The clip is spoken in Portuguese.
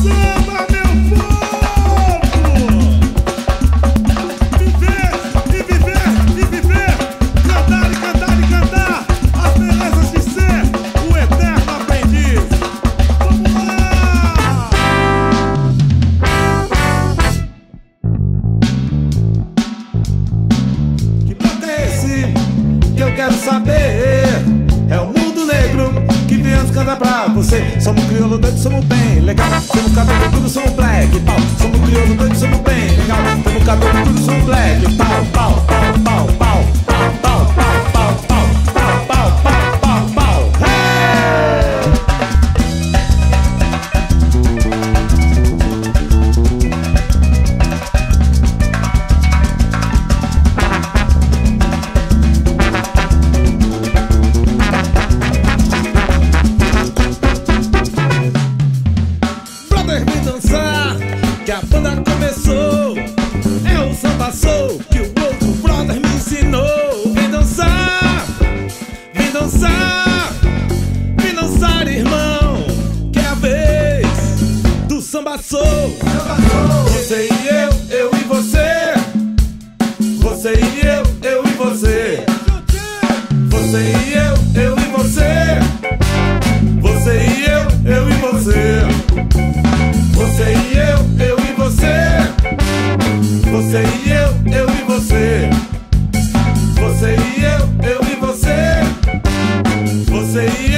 samba, meu povo! Viver e viver e viver, cantar e cantar e cantar as belezas de ser o eterno aprendiz. Vamos lá! Que plano é esse que eu quero saber? É o mundo negro que viemos cantar pra você. Somos crioulo doido, somos bem legal. Somos cabelo tudo, somos black, pau. Somos crioulo doido, somos bem legal. Somos cabelo tudo, somos black, pau, pau, pau, pau, pau, pau, pau, pau, pau, pau, pau, pau, pau, pau. Brother, vem dançar, que a banda começou. É o samba soul que o outro brother me ensinou. Vem dançar, vem dançar, vem dançar, irmão, que é a vez do samba soul. Você e eu e você. Você e eu e você. Você e eu e você. Você e eu e você. Você e eu e você. Você e eu e você. Você e eu e você. Você e